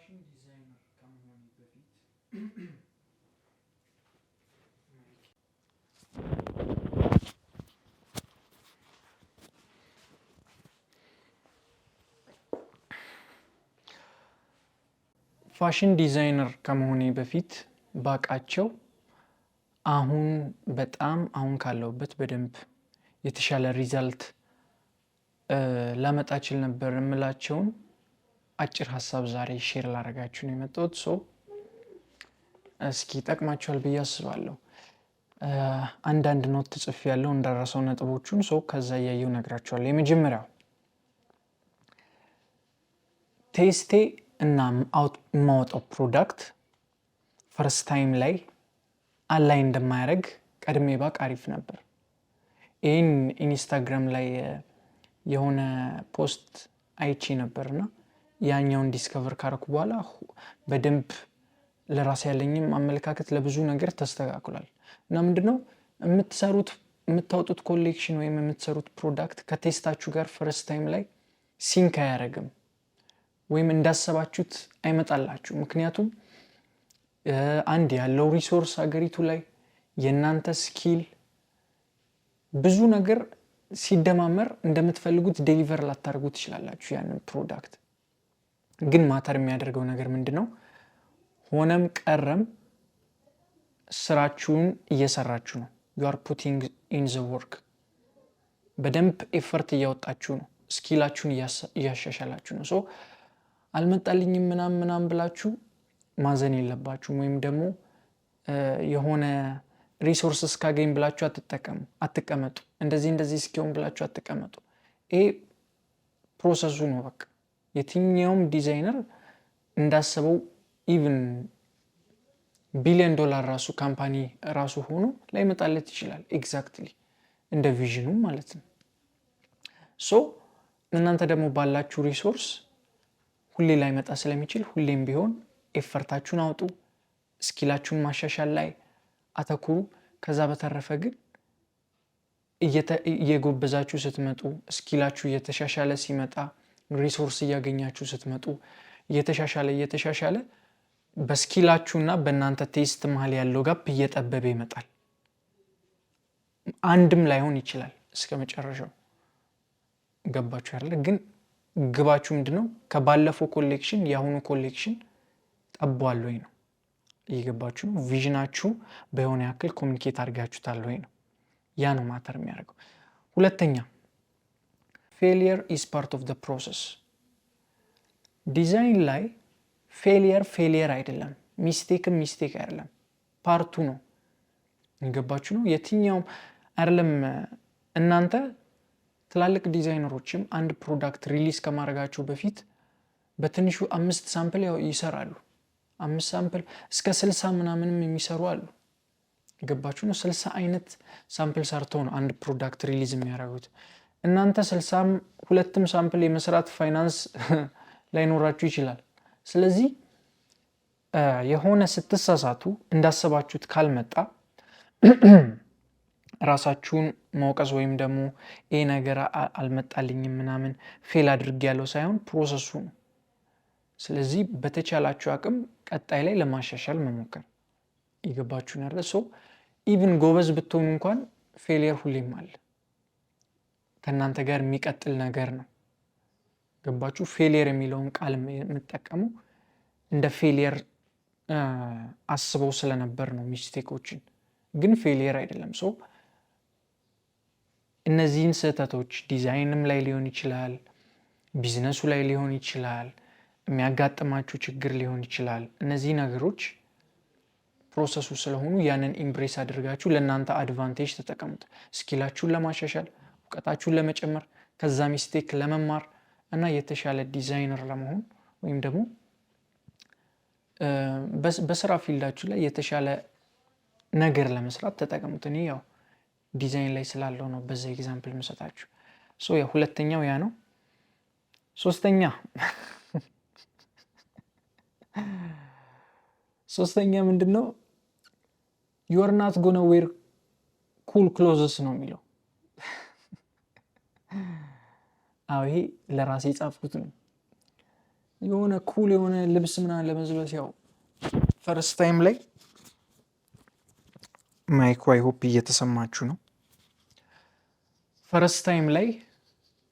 ፋሽን ዲዛይነር ከመሆኔ በፊት ፋሽን ዲዛይነር ከመሆኔ በፊት ባቃቸው አሁን ካለውበት በደንብ የተሻለ ሪዛልት ላመጣችል ነበር እምላቸውን አጭር ሐሳብ ዛሬ ሼር ላደርጋችሁ ነው የመጣሁት። እስኪ ጠቅማችኋል ብዬ አስባለሁ። አንዳንድ ኖት ጽፌያለሁ እንዳረሰው ነጥቦቹን ከዛ ያየው ነግራችኋለሁ። የመጀመሪያው ቴስቴ እና ማውጣው ፕሮዳክት ፈርስት ታይም ላይ አላይ እንደማያደርግ ቀድሜ ባቅ አሪፍ ነበር። ይህን ኢንስታግራም ላይ የሆነ ፖስት አይቼ ነበርና ያኛውን ዲስከቨር ካረኩ በኋላ በደንብ ለራሴ ያለኝም አመለካከት ለብዙ ነገር ተስተካክሏል። እና ምንድነው የምታወጡት ኮሌክሽን ወይም የምትሰሩት ፕሮዳክት ከቴስታችሁ ጋር ፈርስት ታይም ላይ ሲንክ አያደርግም ወይም እንዳሰባችሁት አይመጣላችሁ። ምክንያቱም አንድ ያለው ሪሶርስ ሀገሪቱ ላይ የእናንተ ስኪል ብዙ ነገር ሲደማመር እንደምትፈልጉት ዴሊቨር ላታደርጉት ትችላላችሁ። ያንን ፕሮዳክት ግን ማተር የሚያደርገው ነገር ምንድነው? ሆነም ቀረም ስራችሁን እየሰራችሁ ነው። you are putting in the work በደንብ ኤፈርት እያወጣችሁ ነው። ስኪላችሁን እያሻሻላችሁ ነው። አልመጣልኝም ምናምን ብላችሁ ማዘን የለባችሁም። ወይም ደግሞ የሆነ ሪሶርስ እስካገኝ ብላችሁ አትቀመጡ። እንደዚህ እስኪሆን ብላችሁ አትቀመጡ። ይሄ ፕሮሰሱ ነው። በቃ የትኛውም ዲዛይነር እንዳሰበው ኢቭን $1 ቢሊየን ራሱ ካምፓኒ ራሱ ሆኖ ላይመጣለት ይችላል። ኤግዛክትሊ እንደ ቪዥኑ ማለት ነው። እናንተ ደግሞ ባላችሁ ሪሶርስ ሁሌ ላይመጣ ስለሚችል ሁሌም ቢሆን ኤፈርታችሁን አውጡ። ስኪላችሁን ማሻሻል ላይ አተኩሩ። ከዛ በተረፈ ግን እየጎበዛችሁ ስትመጡ፣ ስኪላችሁ እየተሻሻለ ሲመጣ፣ ሪሶርስ እያገኛችሁ ስትመጡ እየተሻሻለ በስኪላችሁና በእናንተ ቴስት መሃል ያለው ጋፕ እየጠበበ ይመጣል። አንድም ላይሆን ይችላል እስከ መጨረሻው። ገባችሁ አይደል? ግን ግባችሁ ምንድነው? ከባለፈው ኮሌክሽን የአሁኑ ኮሌክሽን ጠቧል ወይ ነው። እየገባችሁ ነው? ቪዥናችሁ በሆነ ያክል ኮሚኒኬት አድርጋችሁታል ወይ ነው። ያ ነው ማተር የሚያደርገው። ሁለተኛ ፌሊየር ኢዝ ፓርት ኦፍ ዘ ፕሮሰስ። ዲዛይን ላይ ፌሊየር አይደለም፣ ሚስቴክ አይደለም፣ ፓርቱ ነው። እየገባችሁ ነው? የትኛውም አይደለም። እናንተ ትላልቅ ዲዛይነሮችም አንድ ፕሮዳክት ሪሊዝ ከማድረጋቸው በፊት በትንሹ 5 ሳምፕል ይሰራሉ። 5 ሳምፕል እስከ 60 ምናምንም የሚሰሩ አሉ። ገባችሁ ነው? 60 አይነት ሳምፕል ሰርተው ነው አንድ ፕሮዳክት ሪሊዝ የሚያደርጉት። እናንተ 62ም ሳምፕል የመስራት ፋይናንስ ላይኖራችሁ ይችላል። ስለዚህ የሆነ ስትሳሳቱ እንዳሰባችሁት ካልመጣ ራሳችሁን መውቀስ ወይም ደግሞ ይሄ ነገር አልመጣልኝም ምናምን ፌል አድርጌያለሁ ሳይሆን ፕሮሰሱ ነው። ስለዚህ በተቻላችሁ አቅም ቀጣይ ላይ ለማሻሻል መሞከር። ይገባችሁ ነው? ኢቭን ጎበዝ ብትሆኑ እንኳን ፌሊየር ሁሌም አለ። ከእናንተ ጋር የሚቀጥል ነገር ነው። ገባችሁ? ፌሊየር የሚለውን ቃል የምጠቀሙ እንደ ፌሊየር አስበው ስለነበር ነው ሚስቴኮችን። ግን ፌሊየር አይደለም። እነዚህን ስህተቶች ዲዛይንም ላይ ሊሆን ይችላል፣ ቢዝነሱ ላይ ሊሆን ይችላል፣ የሚያጋጥማችሁ ችግር ሊሆን ይችላል። እነዚህ ነገሮች ፕሮሰሱ ስለሆኑ ያንን ኢምብሬስ አድርጋችሁ ለእናንተ አድቫንቴጅ ተጠቀሙት። ስኪላችሁን ለማሻሻል፣ እውቀታችሁን ለመጨመር፣ ከዛ ሚስቴክ ለመማር እና የተሻለ ዲዛይነር ለመሆን ወይም ደግሞ በስራ ፊልዳችሁ ላይ የተሻለ ነገር ለመስራት ተጠቀሙት። እኔ ያው ዲዛይን ላይ ስላለው ነው በዛ ኤግዛምፕል መሰጣችሁ። ሁለተኛው ያ ነው። ሶስተኛ ምንድነው? you are not gonna wear cool clothes ነው የሚለው። ይሄ ለራሴ ጻፍኩት ነው። የሆነ ኩል የሆነ ልብስ ምናምን ለመልበስ ያው ፈርስት ታይም ላይ ማይክ አይ ሆፕ እየተሰማችሁ ነው። ፈርስት ታይም ላይ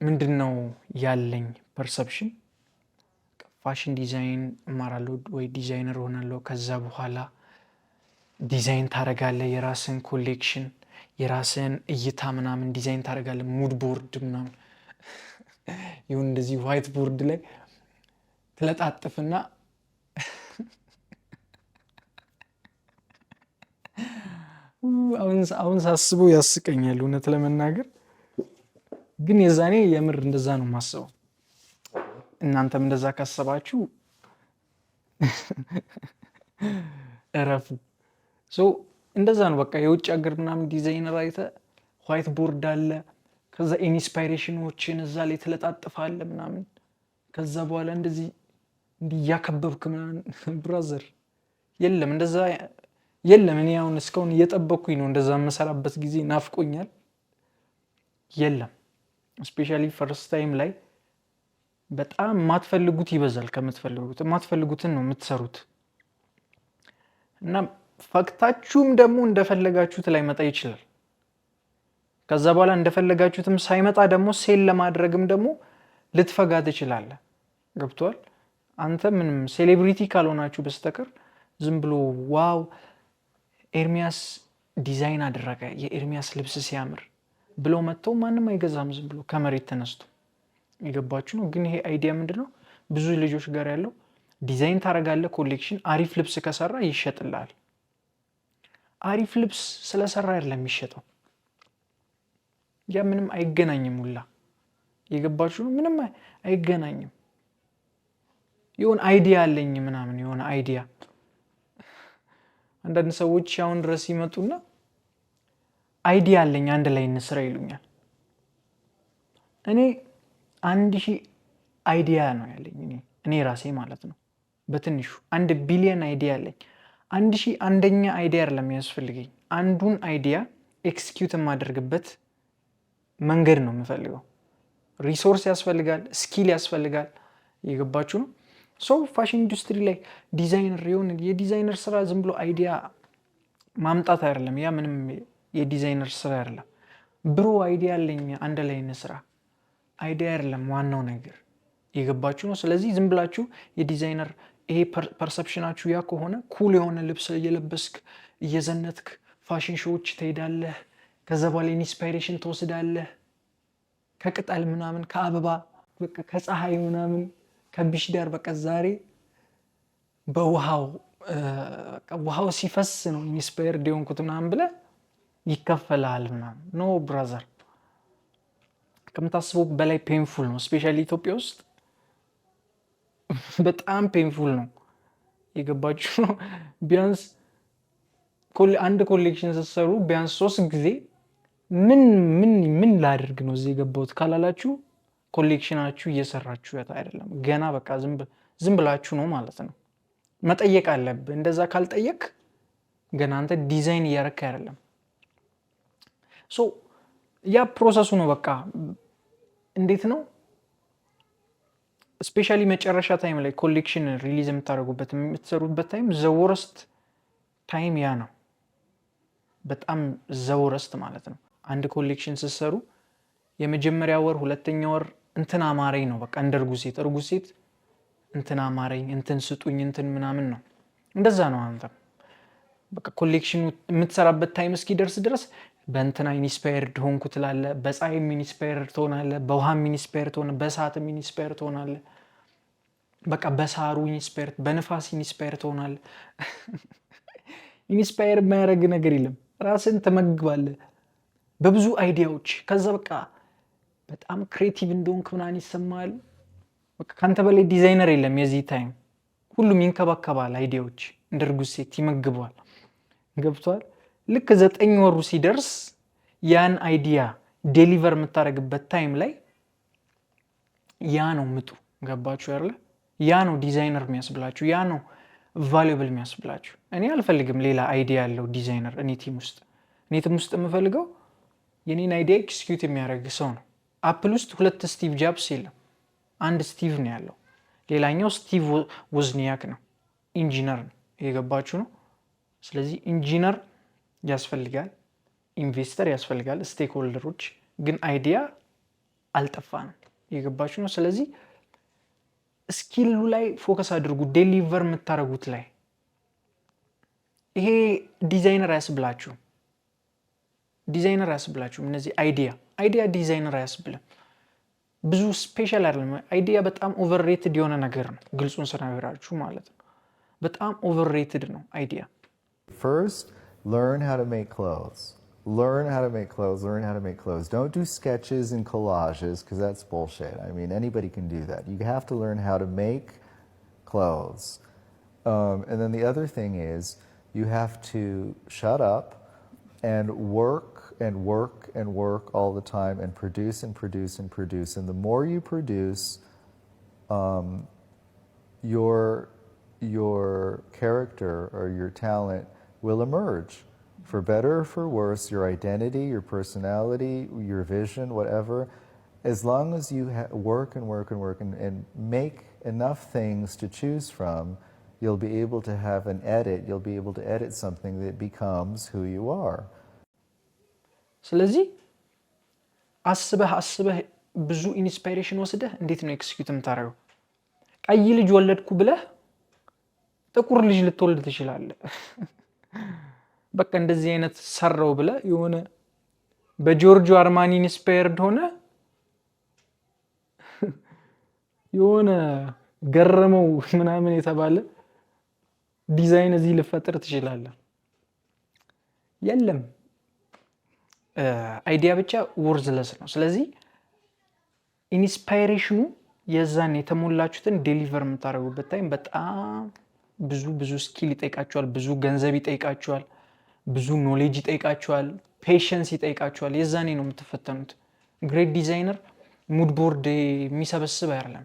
ምንድነው ያለኝ ፐርሰፕሽን ፋሽን ዲዛይን እማራለሁ ወይ ዲዛይነር ሆናለሁ። ከዛ በኋላ ዲዛይን ታረጋለህ፣ የራስን ኮሌክሽን የራስን እይታ ምናምን ዲዛይን ታረጋለህ። ሙድ ቦርድ ምናምን ይሁን እንደዚህ ዋይት ቦርድ ላይ ትለጣጥፍና አሁን ሳስበው ያስቀኛል እውነት ለመናገር ግን የዛኔ የምር እንደዛ ነው የማስበው። እናንተም እንደዛ ካሰባችሁ እረፉ። እንደዛ ነው በቃ። የውጭ ሀገር ምናምን ዲዛይነር አይተህ ዋይት ቦርድ አለ፣ ከዛ ኢንስፓይሬሽኖችን እዛ ላይ ትለጣጥፋለህ ምናምን፣ ከዛ በኋላ እንደዚህ እያከበብክ ምናምን። ብራዘር የለም እንደዛ የለም። እኔ አሁን እስካሁን እየጠበቅኩኝ ነው እንደዛ የምሰራበት ጊዜ ናፍቆኛል። የለም ስፔሻሊ ፈርስት ታይም ላይ በጣም የማትፈልጉት ይበዛል ከምትፈልጉት። የማትፈልጉትን ነው የምትሰሩት እና ፈክታችሁም ደግሞ እንደፈለጋችሁት ላይ መጣ ይችላል። ከዛ በኋላ እንደፈለጋችሁትም ሳይመጣ ደግሞ ሴል ለማድረግም ደግሞ ልትፈጋ ትችላለህ። ገብቷል? አንተ ምንም ሴሌብሪቲ ካልሆናችሁ በስተቀር ዝም ብሎ ዋው ኤርሚያስ ዲዛይን አደረገ የኤርሚያስ ልብስ ሲያምር ብለው መጥተው ማንም አይገዛም ዝም ብሎ ከመሬት ተነስቶ። የገባችሁ ነው? ግን ይሄ አይዲያ ምንድነው ብዙ ልጆች ጋር ያለው ዲዛይን ታረጋለህ፣ ኮሌክሽን አሪፍ ልብስ ከሰራ ይሸጥልሃል። አሪፍ ልብስ ስለሰራ አይደለም የሚሸጠው። ያ ምንም አይገናኝም ሁላ። የገባችሁ ነው? ምንም አይገናኝም። የሆነ አይዲያ አለኝ ምናምን የሆነ አይዲያ። አንዳንድ ሰዎች አሁን ድረስ ይመጡና አይዲያ አለኝ አንድ ላይ እንስራ ይሉኛል። እኔ 1000 አይዲያ ነው ያለኝ እኔ ራሴ ማለት ነው። በትንሹ 1 ቢሊዮን አይዲያ አለኝ። 1000 አንደኛ አይዲያ አይደለም የሚያስፈልገኝ፣ አንዱን አይዲያ ኤክስኪዩት የማደርግበት መንገድ ነው የምፈልገው። ሪሶርስ ያስፈልጋል፣ ስኪል ያስፈልጋል። የገባችሁ ነው? ሰው ፋሽን ኢንዱስትሪ ላይ ዲዛይነር የሆነ የዲዛይነር ስራ ዝም ብሎ አይዲያ ማምጣት አይደለም። ያ ምንም የዲዛይነር ስራ አይደለም። ብሮ አይዲያ አለኝ አንድ ላይ እንስራ አይዲያ አይደለም ዋናው ነገር። የገባችሁ ነው? ስለዚህ ዝም ብላችሁ የዲዛይነር ይሄ ፐርሰፕሽናችሁ ያ ከሆነ ኩል የሆነ ልብስ እየለበስክ እየዘነትክ ፋሽን ሾዎች ትሄዳለህ። ከዛ በኋላ ኢንስፓይሬሽን ትወስዳለህ ከቅጠል ምናምን ከአበባ ከፀሐይ ምናምን ከቢሽ ዳር በቃ ዛሬ በውሃው ሲፈስ ነው ኢንስፓየርድ የሆንኩት ምናምን ብለህ ይከፈልሃል ምናምን። ኖ ብራዘር፣ ከምታስበው በላይ ፔንፉል ነው። ስፔሻሊ ኢትዮጵያ ውስጥ በጣም ፔንፉል ነው። የገባችሁ ነው? ቢያንስ አንድ ኮሌክሽን ስትሰሩ ቢያንስ 3 ጊዜ ምን ላድርግ ነው እዚህ የገባሁት ካላላችሁ ኮሌክሽናችሁ እየሰራችሁ አይደለም። ገና በቃ ዝም ብላችሁ ነው ማለት ነው። መጠየቅ አለብህ። እንደዛ ካልጠየቅ ገና አንተ ዲዛይን እያረክ አይደለም። ያ ፕሮሰሱ ነው በቃ። እንዴት ነው ስፔሻሊ መጨረሻ ታይም ላይ ኮሌክሽን ሪሊዝ የምትሰሩበት ታይም ዘወረስት ታይም ያ ነው። በጣም ዘወረስት ማለት ነው። አንድ ኮሌክሽን ስትሰሩ የመጀመሪያ ወር 2ኛ ወር እንትን አማረኝ ነው በቃ። እንደ እርጉዝ ሴት እንትን አማረኝ እንትን ስጡኝ እንትን ምናምን ነው። እንደዛ ነው። አንተ በቃ ኮሌክሽኑ የምትሰራበት ታይም እስኪደርስ ድረስ በእንትና ኢንስፓየርድ ሆንኩ ትላለህ። በፀሐይም ኢንስፓየርድ ትሆናለህ፣ በውሃም ኢንስፓየርድ ትሆናለህ፣ በእሳትም ኢንስፓየርድ ትሆናለህ። በቃ በሳሩ ኢንስፓየርድ፣ በንፋስ ኢንስፓየርድ ትሆናለህ። ኢንስፓየር የማያደርግ ነገር የለም። ራስን ትመግባለህ በብዙ አይዲያዎች። ከዛ በቃ በጣም ክሬቲቭ እንደሆንክ ምናምን ይሰማል። በቃ ካንተ በላይ ዲዛይነር የለም የዚህ ታይም። ሁሉም ይንከባከባል አይዲያዎች፣ እንደ እርጉዝ ሴት ይመግበዋል። ገብቷል? ልክ 9 ወሩ ሲደርስ ያን አይዲያ ዴሊቨር የምታደርግበት ታይም ላይ ያ ነው ምጡ። ገባችሁ አይደለ? ያ ነው ዲዛይነር የሚያስብላችሁ፣ ያ ነው ቫሉብል የሚያስብላችሁ። እኔ አልፈልግም ሌላ አይዲያ ያለው ዲዛይነር እኔ ቲም ውስጥ የምፈልገው የኔን አይዲያ ኤክስኪዩት የሚያደርግ ሰው ነው። አፕል ውስጥ 2 ስቲቭ ጃብስ የለም፣ 1 ስቲቭ ነው ያለው። ሌላኛው ስቲቭ ወዝኒያክ ነው፣ ኢንጂነር ነው። የገባችሁ ነው። ስለዚህ ኢንጂነር ያስፈልጋል፣ ኢንቨስተር ያስፈልጋል፣ ስቴክ ሆልደሮች ግን አይዲያ አልጠፋንም። የገባችሁ ነው። ስለዚህ ስኪሉ ላይ ፎከስ አድርጉ፣ ዴሊቨር የምታደርጉት ላይ። ይሄ ዲዛይነር አያስብላችሁም፣ ዲዛይነር አያስብላችሁም። እነዚህ አይዲያ ዲዛይነር አያስብልም። ብዙ ስፔሻል አይደለም። አይዲያ በጣም ኦቨርሬትድ የሆነ ነገር ነው። ግልጹን ስነግራችሁ ማለት ነው። በጣም ኦቨርሬትድ ነው አይዲያ። First, learn how to make clothes. Learn how to make clothes, learn how to make clothes. Don't do sketches and collages because that's bullshit. I mean, anybody can do that. You have to learn how to make clothes. And then the other thing is you have to shut up and work and work and work all the time and produce and produce and produce. And the more you produce, your character or your talent will emerge. For better or for worse, your identity, your personality, your vision, whatever, as long as you work and work and work and make enough things to choose from, you'll be able to have an edit. You'll be able to edit something that becomes who you are. ስለዚህ አስበህ ብዙ ኢንስፓይሬሽን ወስደህ እንዴት ነው ኤክስኪዩት የምታደርገው? ቀይ ልጅ ወለድኩ ብለህ ጥቁር ልጅ ልትወልድ ትችላለህ። በቃ እንደዚህ አይነት ሰራው ብለህ የሆነ በጆርጆ አርማኒ ኢንስፓየርድ ሆነ የሆነ ገረመው ምናምን የተባለ ዲዛይን እዚህ ልፈጥር ትችላለህ። የለም አይዲያ ብቻ ወርዝለስ ነው። ስለዚህ ኢንስፓይሬሽኑ የዛን የተሞላችሁትን ዴሊቨር የምታደርጉበት ታይም በጣም ብዙ ስኪል ይጠይቃችኋል፣ ብዙ ገንዘብ ይጠይቃችኋል፣ ብዙ ኖሌጅ ይጠይቃችኋል፣ ፔሽንስ ይጠይቃችኋል። የዛኔ ነው የምትፈተኑት። ግሬት ዲዛይነር ሙድ ቦርድ የሚሰበስብ አይደለም።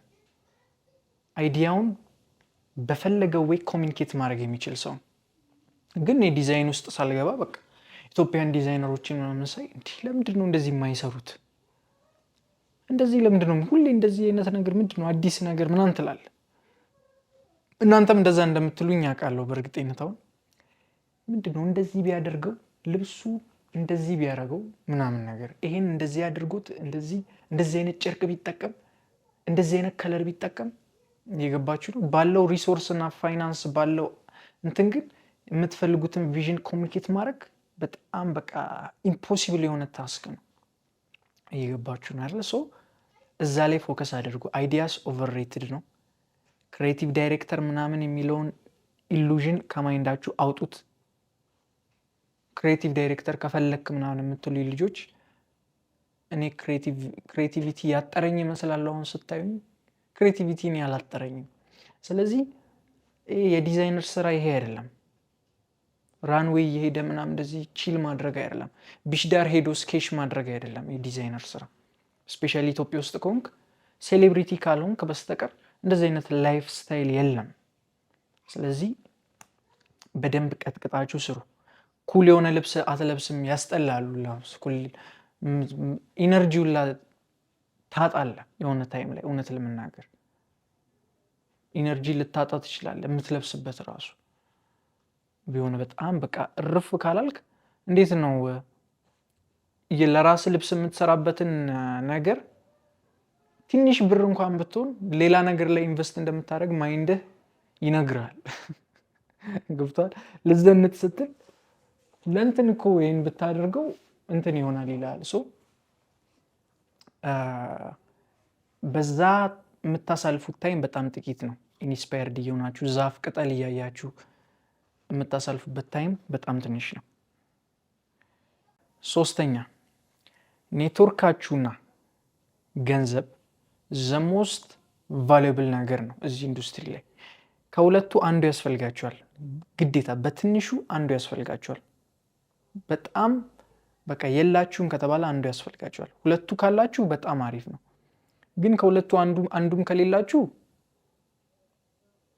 አይዲያውን በፈለገው ወይ ኮሚኒኬት ማድረግ የሚችል ሰው ግን የዲዛይን ውስጥ ሳልገባ በቃ ኢትዮጵያን ዲዛይነሮችን ምናምን ሳይ እንዲህ ለምንድን ነው እንደዚህ የማይሰሩት? እንደዚህ ለምንድን ነው ሁሌ እንደዚህ አይነት ነገር ምንድን ነው አዲስ ነገር ምናምን ትላለህ። እናንተም እንደዛ እንደምትሉኝ አውቃለሁ። በእርግጠኝነት አሁን ምንድን ነው እንደዚህ ቢያደርገው ልብሱ እንደዚህ ቢያደርገው ምናምን ነገር ይሄን እንደዚህ አድርጎት እንደዚህ አይነት ጨርቅ ቢጠቀም እንደዚህ አይነት ከለር ቢጠቀም የገባችሁ ነው። ባለው ሪሶርስ እና ፋይናንስ ባለው እንትን ግን የምትፈልጉትን ቪዥን ኮሚኒኬት ማድረግ በጣም በቃ ኢምፖሲብል የሆነ ታስክ ነው። የገባችሁ ነው አይደል? ሶ እዛ ላይ ፎከስ አድርጉ። አይዲያስ ኦቨርሬትድ ነው። ክሬቲቭ ዳይሬክተር ምናምን የሚለውን ኢሉዥን ከማይንዳችሁ አውጡት። ክሬቲቭ ዳይሬክተር ከፈለክ ምናምን የምትሉ ልጆች እኔ ክሬቲቪቲ ያጠረኝ ይመስላል። አሁን ስታዩኝ ክሬቲቪቲ እኔ አላጠረኝም። ስለዚህ የዲዛይነር ስራ ይሄ አይደለም። ራንዌይ የሄደ ምናምን እንደዚህ ቺል ማድረግ አይደለም። ቢሽ ዳር ሄዶ ስኬች ማድረግ አይደለም የዲዛይነር ስራ። ስፔሻሊ ኢትዮጵያ ውስጥ ከሆንክ ሴሌብሪቲ ካልሆንክ በስተቀር እንደዚህ አይነት ላይፍ ስታይል የለም። ስለዚህ በደንብ ቀጥቅጣችሁ ስሩ። ኩል የሆነ ልብስ አትለብስም፣ ያስጠላሉ። ላብስ ኩል ኢነርጂው ታጣለ የሆነ ታይም ላይ። እውነት ለመናገር ኢነርጂ ልታጣ ትችላለህ። የምትለብስበት ራሱ ቢሆን በጣም በቃ እርፍ ካላልክ እንዴት ነው ለራስ ልብስ የምትሰራበትን ነገር ትንሽ ብር እንኳን ብትሆን ሌላ ነገር ላይ ኢንቨስት እንደምታደርግ ማይንድህ ይነግራል። ገብቷል? ለዘንት ስትል ለእንትን እኮ ይሄን ብታደርገው እንትን ይሆናል ይላል። ሶ በዛ የምታሳልፉት ታይም በጣም ጥቂት ነው። ኢንስፓየርድ እየሆናችሁ ዛፍ ቅጠል እያያችሁ የምታሳልፉበት ታይም በጣም ትንሽ ነው። ሶስተኛ ኔትወርካችሁና ገንዘብ ዘሞስት ቫሉብል ነገር ነው እዚህ ኢንዱስትሪ ላይ። ከሁለቱ አንዱ ያስፈልጋችኋል ግዴታ፣ በትንሹ አንዱ ያስፈልጋችኋል። በጣም በቃ የላችሁም ከተባለ አንዱ ያስፈልጋችኋል። ሁለቱ ካላችሁ በጣም አሪፍ ነው። ግን ከሁለቱ አንዱም ከሌላችሁ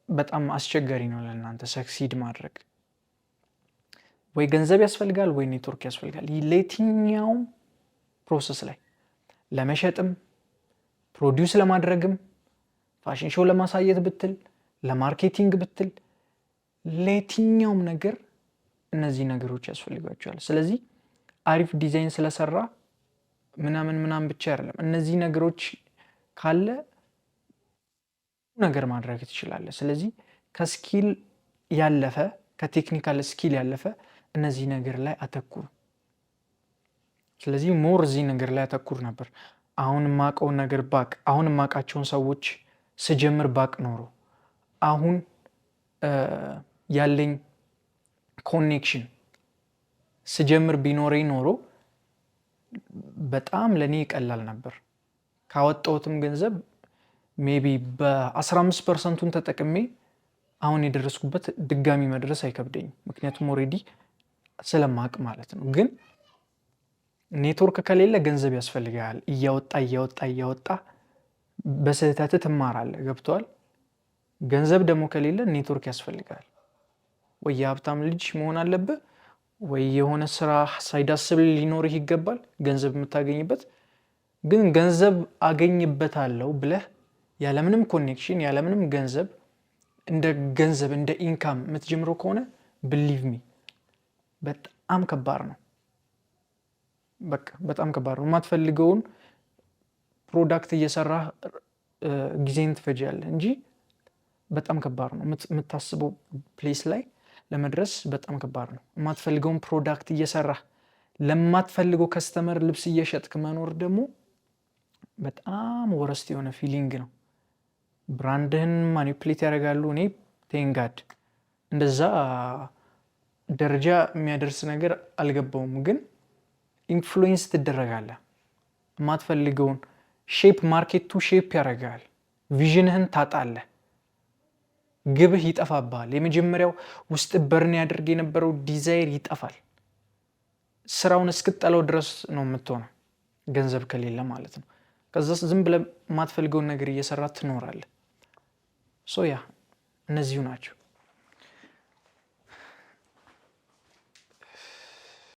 በጣም አስቸጋሪ ነው ለእናንተ ሰክሲድ ማድረግ። ወይ ገንዘብ ያስፈልጋል ወይ ኔትወርክ ያስፈልጋል። ለየትኛውም ፕሮሰስ ላይ ለመሸጥም ፕሮዲውስ ለማድረግም ፋሽን ሾው ለማሳየት ብትል ለማርኬቲንግ ብትል ለየትኛውም ነገር እነዚህ ነገሮች ያስፈልጋቸዋል። ስለዚህ አሪፍ ዲዛይን ስለሰራ ምናምን ብቻ አይደለም። እነዚህ ነገሮች ካለ ነገር ማድረግ ትችላለህ። ስለዚህ ከስኪል ያለፈ ከቴክኒካል ስኪል ያለፈ እነዚህ ነገር ላይ አተኩር። ስለዚህ ሞር እዚህ ነገር ላይ አተኩር ነበር። አሁን የማውቀውን ነገር ባቅ አሁን የማውቃቸውን ሰዎች ስጀምር ባቅ ኖሮ አሁን ያለኝ ኮኔክሽን ስጀምር ቢኖረኝ ኖሮ በጣም ለኔ ይቀላል ነበር። ካወጣሁትም ገንዘብ ሜቢ በ15%ን ተጠቅሜ አሁን የደረስኩበት ድጋሚ መድረስ አይከብደኝም። ምክንያቱም ኦሬዲ ስለማቅ ማለት ነው። ግን ኔትወርክ ከሌለ ገንዘብ ያስፈልጋል። እያወጣ በስህተት ትማራለህ። ገብቷል? ገንዘብ ደግሞ ከሌለ ኔትወርክ ያስፈልጋል። ወይ የሀብታም ልጅ መሆን አለብህ ወይ የሆነ ስራ ሳይዳስብ ሊኖርህ ይገባል ገንዘብ የምታገኝበት። ግን ገንዘብ አገኝበታለሁ ብለህ ያለምንም ኮኔክሽን ያለምንም ገንዘብ እንደ ኢንካም የምትጀምረው ከሆነ ብሊቭ ሚ በጣም ከባድ ነው። በቃ በጣም ከባድ ነው። የማትፈልገውን ፕሮዳክት እየሰራህ ጊዜን ትፈጃለህ እንጂ በጣም ከባድ ነው። የምታስበው ፕሌስ ላይ ለመድረስ በጣም ከባድ ነው። የማትፈልገውን ፕሮዳክት እየሰራህ ለማትፈልገው ከስተመር ልብስ እየሸጥክ መኖር ደግሞ በጣም ወረስት የሆነ ፊሊንግ ነው። ብራንድህን ማኒፕሌት ያደርጋሉ። እኔ ቴንጋድ እንደዛ ደረጃ የሚያደርስ ነገር አልገባውም። ግን ኢንፍሉዌንስ ትደረጋለህ። የማትፈልገውን ሼፕ ማርኬቱ ሼፕ ያደርጋል። ቪዥንህን ታጣለህ። ግብህ ይጠፋብሃል። የመጀመሪያው ውስጥ በርን ያደርግ የነበረው ዲዛይር ይጠፋል። ስራውን እስክትጠላው ድረስ ነው የምትሆነው ገንዘብ ከሌለ ማለት ነው። ከዛ ዝም ብለህ የማትፈልገውን ነገር እየሰራ ትኖራለህ። ያ እነዚሁ ናቸው።